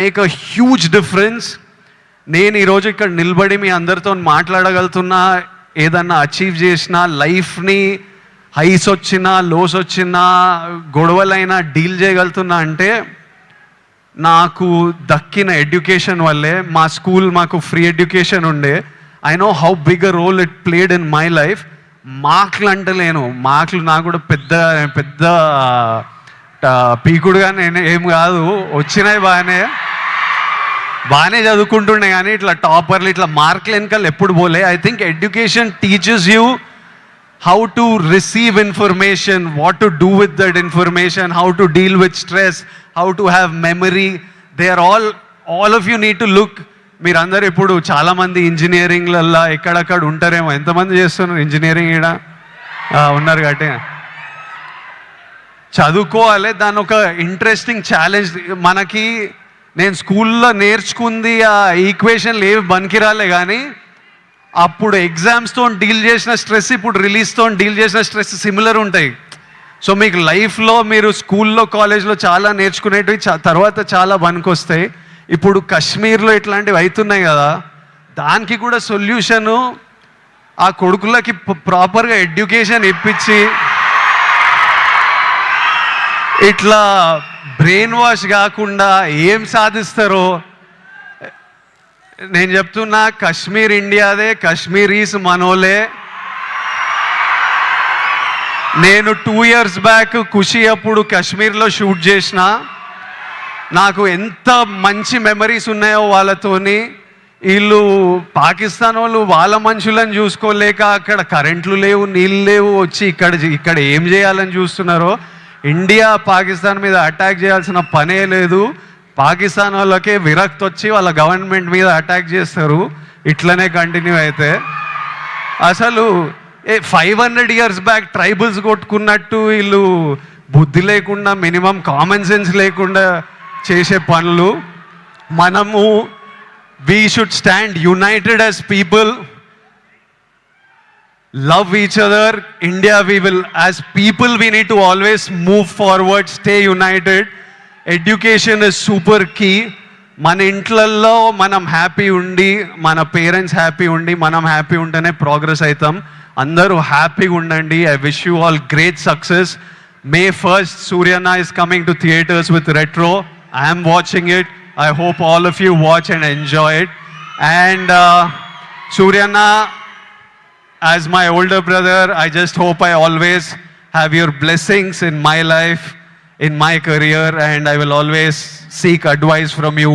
Make a huge difference. నేను ఈరోజు ఇక్కడ నిలబడి మీ అందరితో మాట్లాడగలుగుతున్నా, ఏదన్నా అచీవ్ చేసినా, లైఫ్ని హైస్ వచ్చినా లోస్ వచ్చినా గొడవలైనా డీల్ చేయగలుగుతున్నా అంటే నాకు దక్కిన ఎడ్యుకేషన్ వల్లే. మా స్కూల్ మాకు ఫ్రీ ఎడ్యుకేషన్ ఉండే. I know how big a role it played in my life. మార్కులు అంటలేను, మార్కులు నాకు కూడా పెద్ద పెద్ద పీకుడుగా నేను ఏం కాదు, వచ్చినాయి బాగానే చదువుకుంటుండే, కానీ ఇట్లా టాపర్లు ఇట్లా మార్కులు వెనకాల ఎప్పుడు పోలే. I think education teaches you how to receive information, what to do with that information, how to deal with stress, how to have memory. They are all of you need to look. మీరందరూ ఇప్పుడు చాలామంది ఇంజనీరింగ్లల్లో ఎక్కడక్కడ ఉంటారేమో. ఎంతమంది చేస్తున్నారు engineering? ఇక్కడ ఉన్నారు కాబట్టి చదువుకోవాలి. దాని ఒక ఇంట్రెస్టింగ్ ఛాలెంజ్ మనకి. నేను స్కూల్లో నేర్చుకుంది ఆ ఈక్వేషన్లు ఏవి బనికిరాలే, కానీ అప్పుడు ఎగ్జామ్స్తో డీల్ చేసిన స్ట్రెస్, ఇప్పుడు రిలీజ్తో డీల్ చేసిన స్ట్రెస్ సిమిలర్ ఉంటాయి. సో మీకు లైఫ్లో మీరు స్కూల్లో కాలేజ్లో చాలా నేర్చుకునేటివి తర్వాత చాలా పనికొస్తాయి. ఇప్పుడు కాశ్మీర్లో ఇట్లాంటివి అవుతున్నాయి కదా, దానికి కూడా సొల్యూషను ఆ కొడుకులకి ప్రాపర్గా ఎడ్యుకేషన్ ఇప్పించి ఇట్లా బ్రెయిన్ వాష్ కాకుండా ఏం సాధిస్తారో నేను చెప్తున్నా. కాశ్మీర్ ఇండియాదే, కాశ్మీరీస్ మనోలే. నేను 2 years బ్యాక్ ఖుషి అప్పుడు కాశ్మీర్లో షూట్ చేసిన. నాకు ఎంత మంచి మెమరీస్ ఉన్నాయో వాళ్ళతోని. వీళ్ళు పాకిస్తాన్ వాళ్ళు వాళ్ళ మనుషులను చూసుకోలేక అక్కడ కరెంట్లు లేవు, నీళ్ళు లేవు, వచ్చి ఇక్కడ ఏం చేయాలని చూస్తున్నారో. ఇండియా పాకిస్తాన్ మీద అటాక్ చేయాల్సిన పనే లేదు. పాకిస్తాన్ వాళ్ళకే విరక్తి వచ్చి వాళ్ళ గవర్నమెంట్ మీద అటాక్ చేస్తారు. ఇట్లనే కంటిన్యూ అయితే అసలు 500 years బ్యాక్ ట్రైబల్స్ కొట్టుకున్నట్టు వీళ్ళు బుద్ధి లేకుండా, మినిమం కామన్ సెన్స్ లేకుండా చేసే పనులు. మనము we should stand United as people, love each other. India, we will, as people, we need to always move forward, stay united. Education is super key. మన ఇంట్లల్లో మనం హ్యాపీ ఉండి, మన పేరెంట్స్ హ్యాపీ ఉండి, మనం హ్యాపీ ఉంటేనే ప్రోగ్రెస్ అవుతాం. అందరూ హ్యాపీగా ఉండండి. I wish you all great success. May 1st Suryana is coming to theaters with Retro. I am watching it. I hope all of you watch and enjoy it. And Suryana, as my older brother, I just hope I always have your blessings in my life, in my career, and I will always seek advice from you.